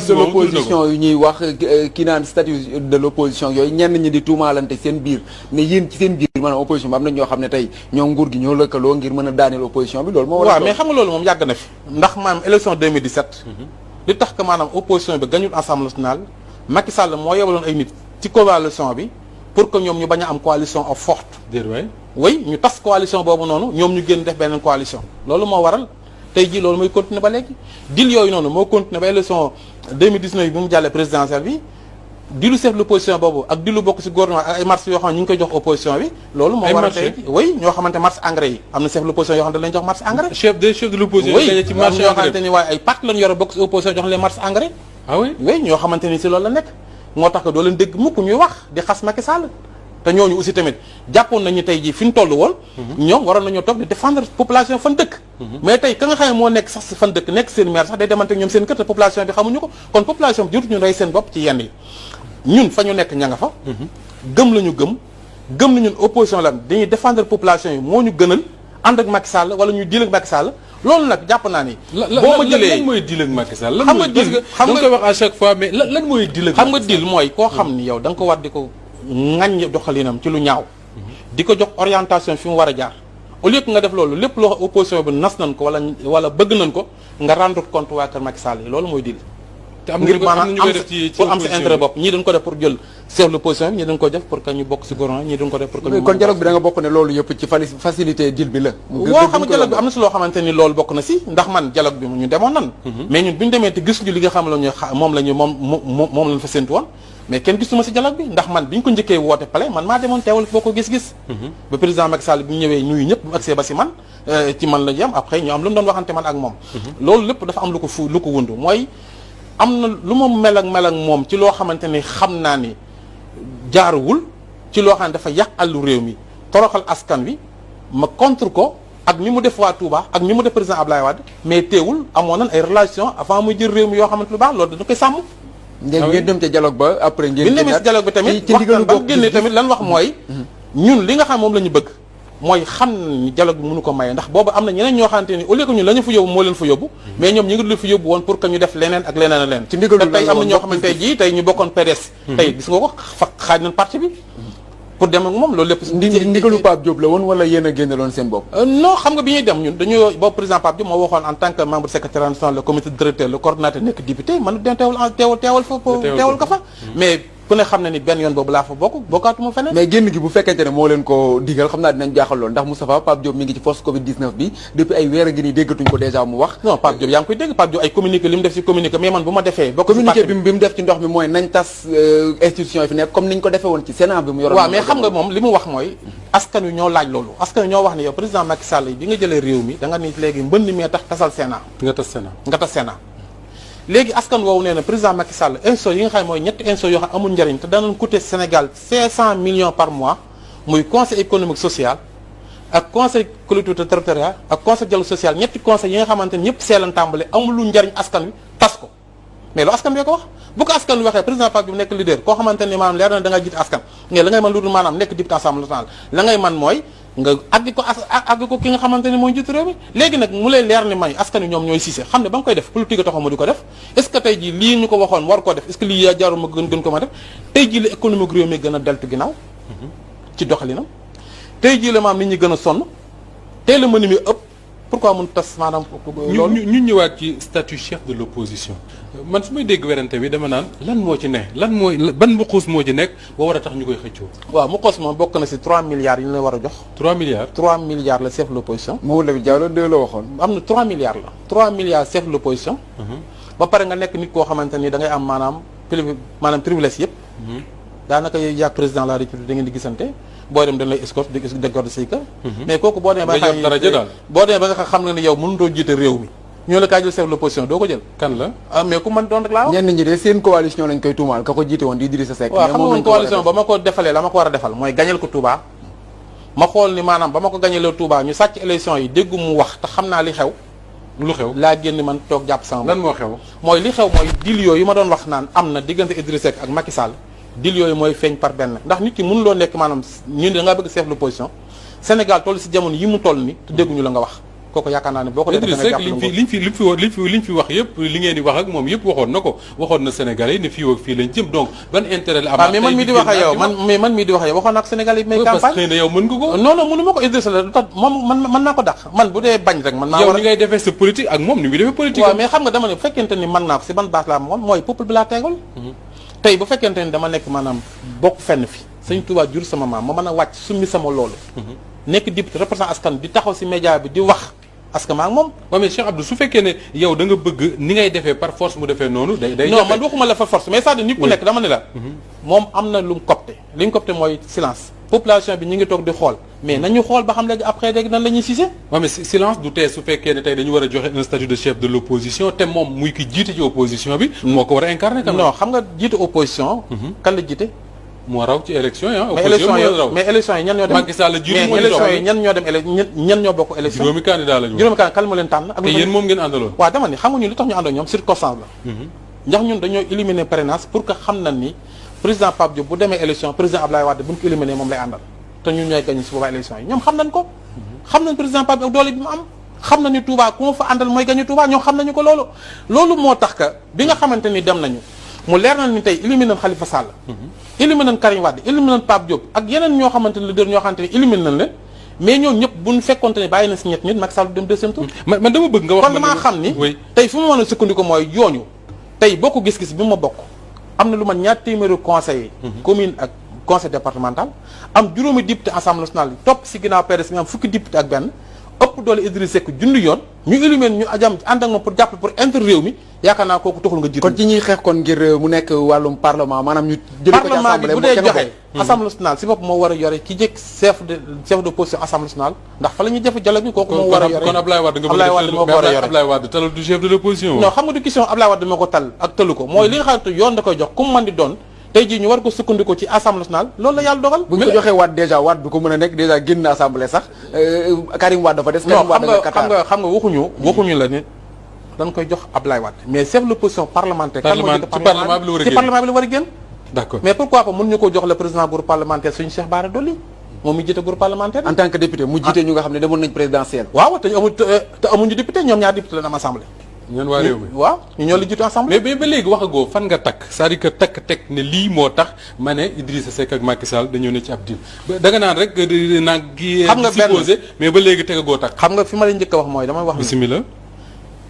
de l'opposition yu ñuy wax kii naan statut de l'opposition yooyu ñenn ñi di tuumaalante seen biir ne yéen ci seen biir maanaam opposition bi am na ñoo xam ne tey ñoo nguur gi ñoo lëkkaloo ngir mën a daaneel opposition bi loolu moo war a mais xam nga loolu moom yàgg na fi ndax maanaam élection 2017 li tax que maanaam opposition bi gañul Assemblée nationale Macky Sall moo yebaloon ay nit ci coalition bi pour que ñoom ñu bañ a am coalition forte oui ñu tas coalition boobu noonu ñoom ñu génn def beneen coalition loolu moo waral tey jii loolu mooy continuer ba léegi dil yooyu noonu moo continuer ba élection 2019 bi mu jàllee présidentielle bi dilu chef de l'opposition boobu ak dilu bokk ci gouvernement ak ay marche yoo xam ne ñu ngi koy jox opposition bi loolu moo waral tey oui ñoo xamante marche engrais yi am na chef de l'opposition yoo xam ne dañ jox marche engrais chef de l'opposition ci marche yoo xamante ni waaye ay parti lañu yore bokk ci opposition jox leen marche engrais oui ñoo xamante ni ci loolu la nekk moo tax que doo leen dégg mukk ñuy wax di xas Macky Sall te ñooñu aussi tamit jàppoon nañu tey jii fi ñu toll woon ñoom waroon nañoo toog di défendre population fan dëkk mais tey ka nga xam ne moo nekk sax si fan dëkk nekk seen maire sax day demante ñoom seen kër te population bi xamuñu ko kon population bi jotu ñu rey seen bopp ci yenn yi ñun fa ñu nekk ña nga fa gëm la ñu gëm na ñun opposition la dañuy défendre population yi moo ñu gënal ànd ak Macky Sall wala ñuy deal ak Macky Sall loolu nag jàpp naa ni boo ma jëlee lan mooy deal ak Macky Sall xam nga deal xam nga koy wax à chaque fois mais lan mooy deal ak xam nga deal mooy koo xam ni yow da nga ko war di ko ŋaññ doxalinam ci lu ñaaw di ko jox orientation fi mu war a jaar au lieu que nga def loolu lépp loo opposition bi nas nañ ko wala bëgg nañ ko nga rendre compte waa kër Macky Sall yi loolu mooy deal te am ngir maanaam pour am sa intérêt bopp ñii dañ ko def pour jël chef de l'opposition bi ñii dañ ko def pour que ñu bokk ci gouvernement ñii dañ ko def pour que ñu kon dialogue bi da nga bokk ne loolu yëpp ci facilité deal bi la waaw xam nga dialogue bi am na si loo xamante ni loolu bokk na si ndax man dialogue bi ñu demoon nan mais ñun bi ñu demee te gis ñu li nga xam la ñu moom lañ fa séntu woon mais kenn gisuma si dialogue bi ndax man bi ñu ko njëkkee woote pale man maa demoon teewal boo ko gis-gis ba président Macky Sall bi ñu ñëwee nuyu ñëpp mu agsee ba si man ci man la yem après ñu am lu mu doon waxante man ak moom loolu lépp dafa am lu ko wundu mooy am na lu ma mel ak moom ci loo xamante ni xam naa ni jaaruwul ci loo xam ne dafa yàq àllu réew mi toroxal askan wi ma contre ko ak ni mu def waa Touba ak ni mu def président Ablaye Wade mais teewul amoon nañ ay relation avant muy jël réew mi yoo xamante lu baax loolu dañu koy sàmm ngeen dem ca dialogue ba après ngeen demee ci dialogue bi tamit waxtaan ba génnee tamit lan wax mooy ñun li nga xam moom la ñu bëgg mooy xam ni dialogue bi mënu ko maye ndax boobu am na ñeneen ñoo xamante ni au lieu que ñun la ñu fa yóbbu moo leen fa yóbbu mais ñoom ñi ngi lu fa yóbbu woon pour que ñu def leneen ak leneen ak leneen te tey am na ñoo xamante jii tey ñu bokkoon PDS tey gis nga ko fa xaaj nañ parti bi pour dem ak moom loolu lépp ndigalu Pape Diop la woon wala yéen a génneloon seen bopp non xam nga bi ñuy dem ñun dañu boobu président Pape Diop moo waxoon en tant que membre secrétaire national le comité directeur le coordonnateur nekk député man dem teewal ko fa mais ku ne xam ne ni benn yoon boobu laa fa bokkaatuma feneen mais génn gi bu fekkente ne moo leen ko digal xam naa dinañ jaaxal lool ndax Moustapha Pape Diop mi ngi ci force Covid 19 bi depuis ay weer a ngi nii déggatuñ ko déjà mu wax non Pape Diop yaa ngi koy dégg Pape Diop ay communiqué li mu def ci communiqué mais man bu ma defee communiqué bi mu def ci ndox mi mooy nañ tas institution yi fi nekk comme niñ ko defee woon ci Sénat bi mu yoroon waaw mais xam nga moom li mu wax mooy askan wi ñoo laaj loolu askan wi ñoo wax ni yow président Macky Sall bi nga jëlee réew mi da nga ni léegi mbënd mee tax tasal Sénat nga tas Sénat léegi askan woowu nee na président Macky Sall institutions yi nga xam ne mooy ñetti institutions yoo xam amul njëriñ te danañ coûter Sénégal 500 millions par mois muy conseil économique social ak conseil collectivité territoriale ak conseil dialogue social ñetti conseil yi nga xamante ni ñëpp seelan tàmbale amul lu njëriñ askan wi tas ko mais lu askan bi ko wax bu ko askan wi waxee président Pape Diop nekk leader koo xamante ni maanaam leer na da nga jiite askan mais la ngay mën lu dul maanaam nekk député assemblée nationale la ngay mën mooy nga àgg ko ki nga xamante ne mooy njiitu réew mi léegi nag mu lay leer ni may askan wi ñoom ñooy siise xam ne ba nga koy def politique a taxaw ma di ko def est-ce que tey jii lii ñu ko waxoon war koo def est-ce que lii yaa jaaruma gën ko ma def tey jii la économique réew mi gën a deltu ginnaaw ci doxalinam tey jii la maam nit ñi gën a sonn tey la mën mi ëpp pourquoi mun tas maanaam loolu ñu ñëwaat ci statut chef de l'opposition man su may dégg werante bi dama naan lan moo ci ne lan mooy ban mbuquus moo ci nekk ba war a tax ñu koy xëccoo waaw mbuquus moom bokk na ci 3 milliards yi ñu la war a jox 3 milliards 3 milliards la chef de l'opposition Mamadou Lamine Diallo 2 la waxoon am na 3 milliards la 3 milliards chef de l'opposition ba pare nga nekk nit koo xamante ni da ngay am maanaam privilège yëpp daanaka yow yaag président de la république da ngeen di gisante boo dem dañ lay escorte di garde say kër mais kooku boo demee ba nga xam ne ni yow mënutoo jiite réew mi ñoo la kaay jël chef de l'opposition doo ko jël kan la mais ku mën doon rek laa wax ñenn ñi de seen coalition lañ koy tuumaal ka ko jiite woon di Idrissa Seck waaw xam nga coalition ba ma ko defalee la ma ko war a defal mooy gañal ko Touba ma xool ni maanaam ba ma ko gañalee Touba ñu sàcc élection yi déggu mu wax te xam naa li xew lu xew laa génn man toog jàpp sama lan moo xew mooy li xew mooy dil yooyu ma doon wax naan am na diggante Idrissa Seck ak Macky Sall dil yooyu mooy feeñ par benn ndax nit ki mënuloo nekk maanaam ñun da ngaa bëgg chef de l'opposition Sénégal toll ci jamono yi mu toll ni te dégguñu la nga wax kooku yaakaar naa ne boo ko defee da nga jàpp liñ fi wax yëpp li ngeen di wax ak moom yëpp waxoon na ko waxoon na Sénégalais yi ne fii ak fii lañ jëm donc ban intérêt la am. mais man mii di wax ak yow man mii di wax ak yow waxoon naa ko Sénégalais yi may campagne parce que xëy na yow mën nga ko. non mënu ma ko Idrissa la tax moom man naa ko dàq man bu dee bañ rek man naa war a yow ni ngay defee sa politique ak moom ni muy defee politique. waaw mais xam nga dama ne bu fekkente ni mën naa ko si ban base laa moom mooy peuple bi laa tegal tey bu fekkente ni dama nekk maanaam bokk fenn fi Sëñ Tuubaa jur sama maam ma mën a wàcc summi sama loolu nekk député représentant askan di taxaw si média bi di wax askan maa ak moom waaw mais Cheikh Abdou su fekkee ne yow da nga bëgg ni ngay defee par force mu defee noonu day non man waxuma la par force mais c'est-à-dire nit ku nekk dama ne la moom am na lu mu copte li mu copte mooy silence population bi ñu ngi toog di xool mais nañu xool ba xam léegi après léegi nan la ñuy sisé waaw mais silence du tee su fekkee ne tey dañu war a joxe un statut de chef de l'opposition te moom muy ki jiite ci opposition bi moo ko war a incarner quand même. non xam nga jiite opposition kan la jiite moo raw ci élection yi mais élection yi ñan ñoo dem Macky Sall la jiitu mais élection yi ñan ñoo dem ñan ñoo bokk élection juróomi candidat la ñu juróomi candidat kan ma leen tànn ak te yéen moom ngeen àndaloon waaw dama ni xamuñu lu tax ñu àndoon ñoom circonstance la ndax ñun dañoo éliminer parrainage pour que xam na ni président Pape Diop bu demee élection président Abdoulaye Wade bu ñu ko éliminer moom lay àndal te ñun ñooy gagné si boobaa élection yi ñoom xam nañ ko xam nañ président Pape Diop ak doole bi mu am xam na ni Touba ku ma fa àndal mooy gagné Touba ñoom xam nañu ko loolu moo tax que bi nga xamante ni dem nañu mu leer na ni tey éliminer nañ Khalifa Sall éliminer nañ Karim Wade éliminer nañ Pape Diop ak yeneen ñoo xamante ni leader ñoo xamante ni éliminer nañ leen mais ñoo ñëpp buñ fekkonte ne bàyyi na si ñett nit Macky Sall du dem deuxième tour man dama bëgg nga wax kon damaa xam ni tey fu mu mën a sukkandiku mooy yooñu tey bokk gis-gis bi ma bokk am na lu man ñaar téeméeri conseillers commune ak conseil départemental am juróomi député assemblée nationale topp si ginnaaw PDS mi am fukki député ak benn ëpp doole Idriss Seck junni yoon ñu éliminer ñu ajam ànd ak moom pour jàppale pour inter réew mi yaakaar naa kooku taxul nga jiitu kon ci ñuy xeex kon ngir mu nekk wàllum parlement maanaam ñu jëlee ko ci parlement bi assemblée bu dee joxe assemblée nationale si bopp moo war a yore ki jëkk chef de position assemblée nationale ndax fa la ñuy defe dialogue bi kooku moo war a yore kon Ablaye Wade nga Ablaye Wade moo ko war a yore Ablaye Wade talal du chef de l'opposition non xam nga du question Ablaye Wade moo ko tal ak talu ko mooy li nga xamante yoon da koy jox ku mu mën di doon tey jii ñu war ko sukkandiku ci assemblée nationale loolu la yàlla dogal bu ñu ko joxee Wade déjà Wade du ko mën a nekk déjà génn na assemblée sax Karim Wade dafa des Karim Wade nga Qatar xam nga waxuñu la nit dañ koy jox Ablaye Wade mais chef de l'opposition parlementaire ci parlement bi la war a génn d'accord mais pourquoi pas mën ñu ko jox le président groupe parlementaire suñu Cheikh Bara Dolly moom mi jiite groupe parlementaire en tant que député mu jiite ñu nga xam ne demoon nañ présidentielle waaw te amuñu député ñoom ñaar député lañ am assemblée ñun waa réew mi waaw ñu ñoo la jiitu assemblée mais ba léegi waxagoo fan nga takk c'est-à-dire que takk teg ne lii moo tax ma ne Idrissa Seck ak Macky Sall dañoo ne ci ab deal da nga naan rek naan gi supposé mais ba léegi tegagoo takk xam nga fi ma lay njëkk a wax mooy damay wax bismillah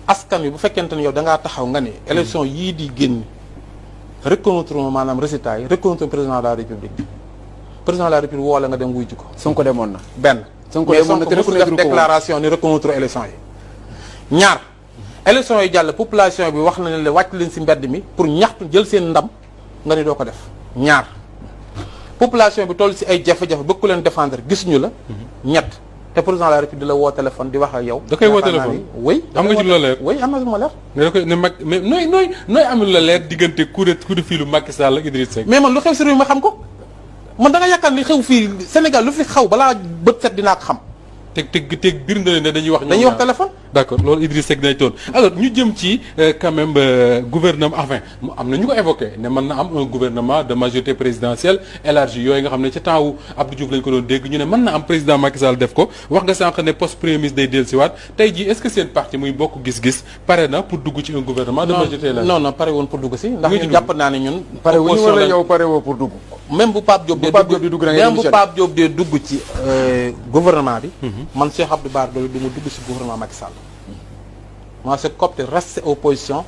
askan wi bu fekkente ne yow da ngaa taxaw nga ne élection yii di génn reconnaître maanaam résultat yi reconnaître président de la république président de la république woo la nga dem wuy ji ko Sonko demoon na benn Sonko demoon na te def déclaration ni reconnaître élection yi ñaar élection yi jàll population bi wax na ne la wàcc leen si mbedd mi pour ñaxtu jël seen ndam nga ni doo ko def ñaar population bi toll si ay jafe-jafe bëgg ku leen défendre gisuñu la ñett te président de la république di la woo téléphone di wax ak yow da koy woo téléphone oui am nga ci lu la leer oui am na lu ma leer ne da koy ne mag mais nooy amul la leer diggante coup de fil Macky Sall ak Idriss Seck mais man lu xew si réew mi ma xam ko man da nga yaakaar li xew fii Sénégal lu fi xaw balaa bët set dinaa ko xam teg biir na ne dañuy wax téléphone d'accord loolu Idriss Seck dinañ toon alors ñu jëm ci quand même gouvernement enfin am na ñu ko évoqué ne mën na am un gouvernement de majorité présidentielle élargie yooyu nga xam ne ci temps wu Abdou Diouf lañ ko doon dégg ñu ne mën na am président Macky Sall def ko wax nga sànq ne poste premier ministre day dellusiwaat tey jii est-ce que seen parti muy bokk gis-gis pare na pour dugg ci un gouvernement de majorité élargie non pare woon pour dugg si ndax ñun jàpp naa ne ñun pare wu ñu wala yow pare woo pour dugg même bu Pape Diop dee dugg ci gouvernement bi man Cheikh Abdou Bara Dolly du mu dugg ci gouvernement Macky Sall moi c'est copte rester opposition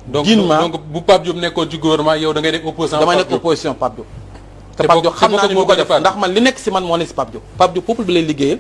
donc bu Pape Diop nekkoon ci gouvernement yow da ngay nekk opposant damay nekk opposition Pape Diop te Pape Diop xam naa ni mu ko def ndax man li nekk si man moo ne si Pape Diop Pape Diop peuple bi lay liggéeyal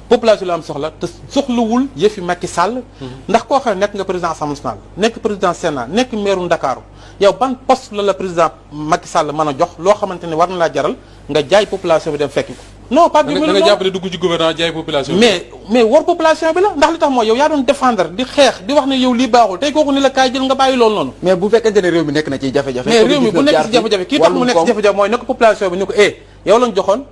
population la am soxla te soxlawul yëfi Macky Sall ndax koo xam ne nekk nga président assemblée nationale nekk président Sénat nekk maire Ndakaaru yow ban poste la président Macky Sall mën a jox loo xamante ne war na laa jaral nga jaay population bi dem fekki ko non Pape Diop da nga jàpp ne dugg ci gouvernement jaay population bi mais war population bi la ndax li tax mooy yow yaa doon défendre di xeex di wax ne yow lii baaxul tey kooku ni la kaay jël nga bàyyi loolu noonu mais bu fekkente ne réew mi nekk na ci jafe-jafe mais réew mi bu nekk si jafe-jafe kii tax mu nekk si jafe-jafe mooy ne ko population bi ni ko yow lañ joxoon